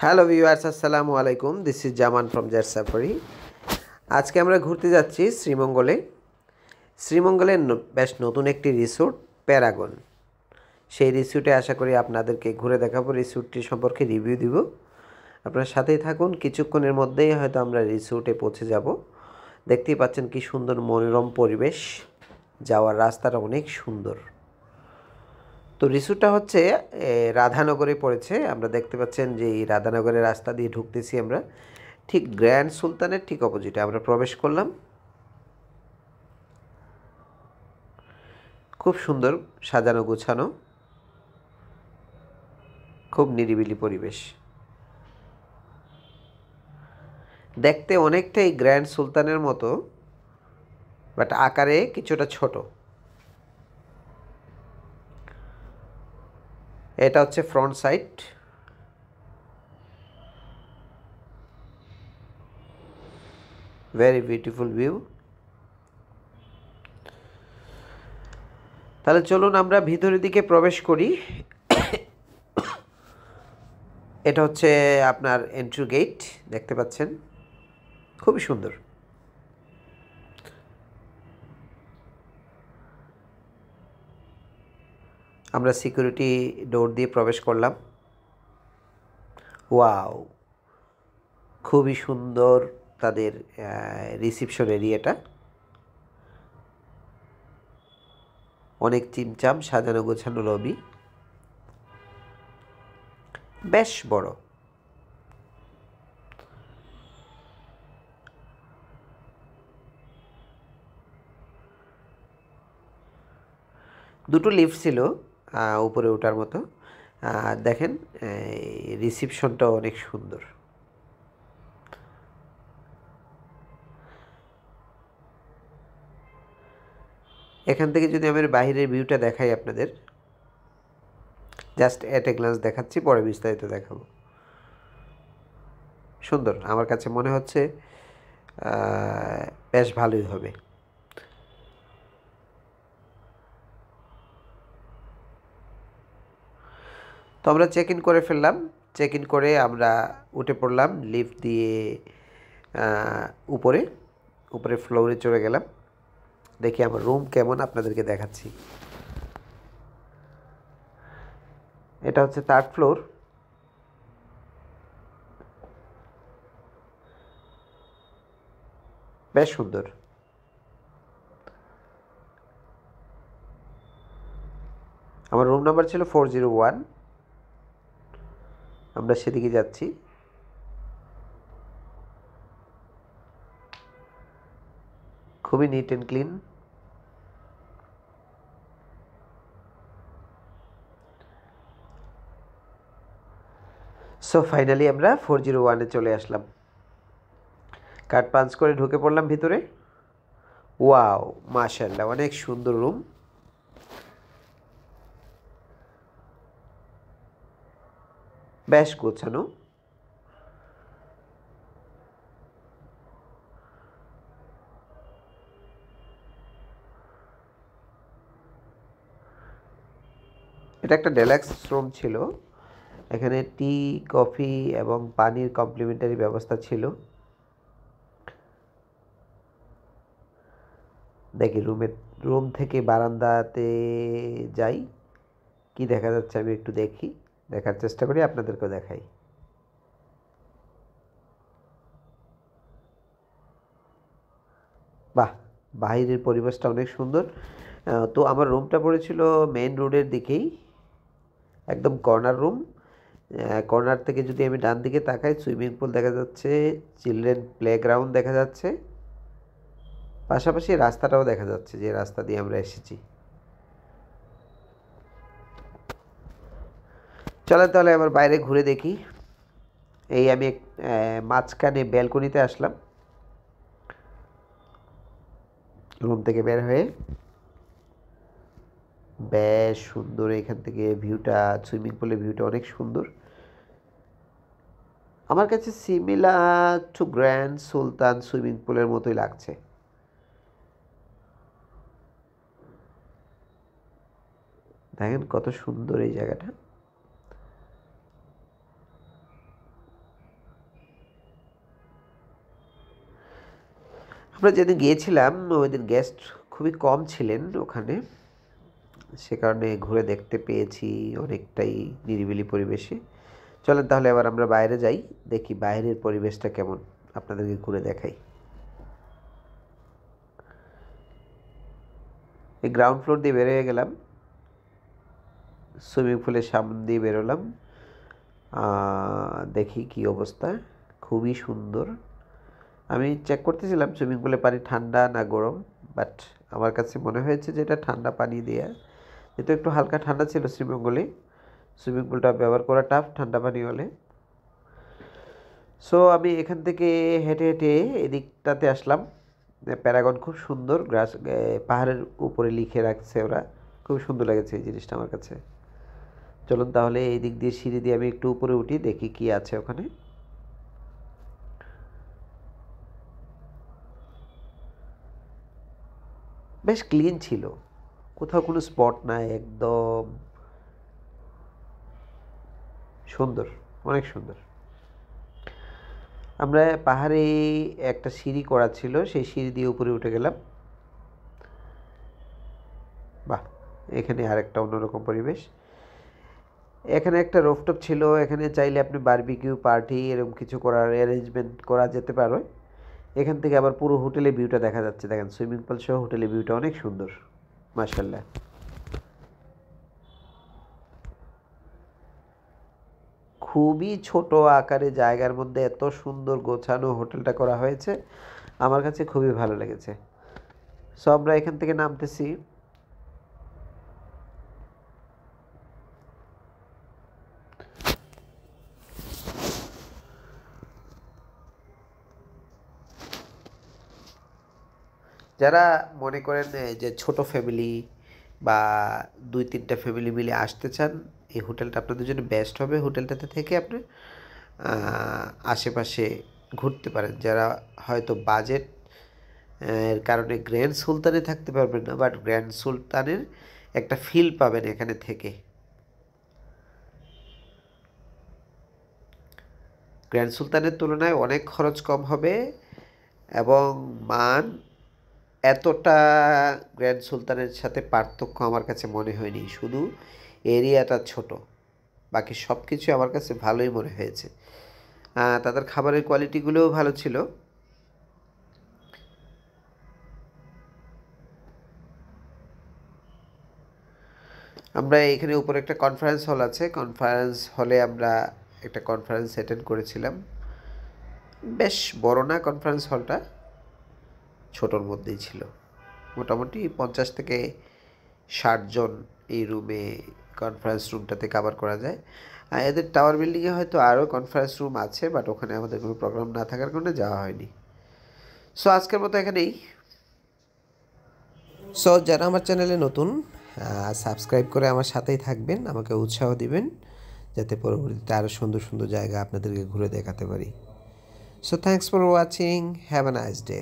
Hello viewers, আসসালামু আলাইকুম। This is Zaman from jet safari. আজকে আমরা ঘুরতে যাচ্ছি শ্রীমঙ্গলে। শ্রীমঙ্গলের বেশ নতুন একটি রিসোর্ট, প্যারাগন। সেই রিসোর্টে আশা করি আপনাদেরকে ঘুরে দেখাবো, রিসোর্টটি সম্পর্কে রিভিউ দিব। আপনার সাথেই থাকুন, কিছুক্ষণের মধ্যেই হয়তো আমরা রিসোর্টে পৌঁছে যাব। দেখতেই পাচ্ছেন কি সুন্দর মনোরম পরিবেশ, যাওয়ার রাস্তাটা অনেক সুন্দর। তো রিসোর্টটা হচ্ছে রাধানগরে পড়েছে। আমরা দেখতে পাচ্ছেন যে এই রাধানগরের রাস্তা দিয়ে ঢুকতেছি আমরা, ঠিক গ্র্যান্ড সুলতানের ঠিক অপোজিটে আমরা প্রবেশ করলাম। খুব সুন্দর সাজানো গোছানো, খুব নিরিবিলি পরিবেশ। দেখতে অনেকটাই গ্র্যান্ড সুলতানের মতো, বাট আকারে কিছুটা ছোট। এটা হচ্ছে front side. Very beautiful view. তাহলে চলুন আমরা ভিতরের দিকে প্রবেশ করি। এটা হচ্ছে আপনার এন্ট্রি গেট, দেখতে পাচ্ছেন খুবই সুন্দর। আমরা সিকিউরিটি ডোর দিয়ে প্রবেশ করলাম। ওয়াও, খুবই সুন্দর তাদের রিসিপশন এরিয়াটা। অনেক চিমচাম সাজানো গোছানো লবি, বেশ বড়। দুটো লিফট ছিল উপরে ওঠার মতো। দেখেন রিসিপশনটা অনেক সুন্দর। এখান থেকে যদি আমি বাইরের ভিউটা দেখাই আপনাদের, জাস্ট এট এ গ্লান্স দেখাচ্ছি, পরে বিস্তারিত দেখাবো। সুন্দর, আমার কাছে মনে হচ্ছে বেশ ভালোই হবে। তো আমরা চেক ইন করে ফেললাম। চেক ইন করে আমরা উঠে পড়লাম লিফট দিয়ে উপরে উপরে ফ্লোরে চলে গেলাম। দেখি আমার রুম কেমন আপনাদেরকে দেখাচ্ছি। এটা হচ্ছে 3rd ফ্লোর। বেশ সুন্দর। আমার রুম নাম্বার ছিল 401। আমরা সেদিকে যাচ্ছি। খুবই neat and clean. So finally আমরা 401-এ চলে আসলাম। কার্ড পাঞ্চ করে ঢুকে পড়লাম ভিতরে। ওয়াও, মাশাআল্লাহ, অনেক সুন্দর রুম। বেশ গোছানো। এটা একটা ডেলাক্স রুম ছিল। এখানে টি, কফি এবং পানির কমপ্লিমেন্টারি ব্যবস্থা ছিল। দেখি রুম থেকে বারান্দাতে যাই, কি দেখা যাচ্ছে আমি একটু দেখি, দেখার চেষ্টা করি, আপনাদেরকেও দেখাই। বাহ, বাইরের পরিবেশটা অনেক সুন্দর। তো আমার রুমটা পড়েছিল মেইন রোডের দিকেই, একদম কর্নার রুম। কর্নার থেকে যদি আমি ডান দিকে তাকাই, সুইমিং পুল দেখা যাচ্ছে, চিলড্রেন প্লে গ্রাউন্ড দেখা যাচ্ছে, পাশাপাশি রাস্তাটাও দেখা যাচ্ছে, যে রাস্তা দিয়ে আমরা এসেছি। চলেন তাহলে আবার বাইরে ঘুরে দেখি। এই আমি মাঝখানে ব্যালকনিতে আসলাম রুম থেকে বের হয়ে। বেশ সুন্দর এখান থেকে ভিউটা, সুইমিং পুলের ভিউটা অনেক সুন্দর। আমার কাছে similar to grand Sultan swimming পুলের মতোই লাগছে। দেখেন কত সুন্দর এই জায়গাটা। আমরা যেদিন গিয়েছিলাম ওই দিন গেস্ট খুবই কম ছিলেন ওখানে, সে কারণে ঘুরে দেখতে পেয়েছি অনেকটাই নিরিবিলি পরিবেশে। চলেন তাহলে এবার আমরা বাইরে যাই, দেখি বাইরের পরিবেশটা কেমন, আপনাদেরকে ঘুরে দেখাই। এই গ্রাউন্ড ফ্লোর দিয়ে বেরিয়ে গেলাম, সুইমিং পুলের সামনে দিয়ে বেরোলাম। দেখি কি অবস্থা, খুবই সুন্দর। আমি চেক করতেছিলাম সুইমিং পুলের পানি ঠান্ডা না গরম, বাট আমার কাছে মনে হয়েছে যে এটা ঠান্ডা পানি দেওয়া, যেহেতু একটু হালকা ঠান্ডা ছিল শ্রীমঙ্গলে। সুইমিং পুলটা ব্যবহার করা টাফ ঠান্ডা পানি হলে। সো আমি এখান থেকে হেঁটে হেঁটে এদিকটাতে আসলাম। প্যারাগন খুব সুন্দর, গ্রাস পাহাড়ের উপরে লিখে রাখছে ওরা, খুব সুন্দর লেগেছে এই জিনিসটা আমার কাছে। চলুন তাহলে এই দিক দিয়ে সিঁড়ি দিয়ে আমি একটু উপরে উঠি, দেখি কি আছে ওখানে। বেশ ক্লিন ছিল, কোথাও কোনো স্পট নাই, একদম সুন্দর, অনেক সুন্দর। আমরা পাহাড়ে একটা সিঁড়ি করা ছিল, সেই সিঁড়ি দিয়ে উপরে উঠে গেলাম। বাহ, এখানে আরেকটা অন্যরকম পরিবেশ। এখানে একটা রোফটপ ছিল, এখানে চাইলে আপনি বারবিকিউ পার্টি এরকম কিছু করার অ্যারেঞ্জমেন্ট করা যেতে পারে। এখান থেকে আবার পুরো হোটেলের ভিউটা দেখা যাচ্ছে, দেখেন সুইমিং পুল সহ হোটেলের ভিউটা অনেক সুন্দর, মাশাআল্লাহ। খুবই ছোট আকারে জায়গার মধ্যে এত সুন্দর গোছানো হোটেলটা করা হয়েছে, আমার কাছে খুবই ভালো লেগেছে। সো আমরা এখান থেকে নামতেছি। যারা মনে করেন যে ছোট ফ্যামিলি বা 2-3টা ফ্যামিলি মিলে আসতে চান, এই হোটেলটা আপনাদের জন্য বেস্ট হবে। হোটেলটাতে থেকে আপনি আশেপাশে ঘুরতে পারেন। যারা হয়তো বাজেট এর কারণে গ্র্যান্ড সুলতানে থাকতে পারবেন না, বাট গ্র্যান্ড সুলতানের একটা ফিল পাবেন এখানে থেকে। গ্র্যান্ড সুলতানের তুলনায় অনেক খরচ কম হবে এবং মান এতটা গ্র্যান্ড সুলতানের সাথে পার্থক্য আমার কাছে মনে হয়নি। শুধু এরিয়াটা ছোট, বাকি সব কিছু আমার কাছে ভালোই মনে হয়েছে। তাদের খাবারের কোয়ালিটিগুলোও ভালো ছিল। আমরা এখানে উপরে একটা কনফারেন্স হল আছে, কনফারেন্স হলে আমরা একটা কনফারেন্স অ্যাটেন্ড করেছিলাম। বেশ বড় না কনফারেন্স হলটা, ছোটোর মধ্যেই ছিল। মোটামুটি 50 থেকে 60 জন এই রুমে, কনফারেন্স রুমটাতে কভার করা যায়। এদের টাওয়ার বিল্ডিংয়ে হয়তো আরও কনফারেন্স রুম আছে, বাট ওখানে আমাদের কোনো প্রোগ্রাম না থাকার কারণে যাওয়া হয়নি। সো আজকের মতো এখানেই। সো যারা আমার চ্যানেলে নতুন, সাবস্ক্রাইব করে আমার সাথেই থাকবেন, আমাকে উৎসাহ দিবেন যাতে পরবর্তীতে আরও সুন্দর সুন্দর জায়গা আপনাদেরকে ঘুরে দেখাতে পারি। So thanks for watching, have a nice day.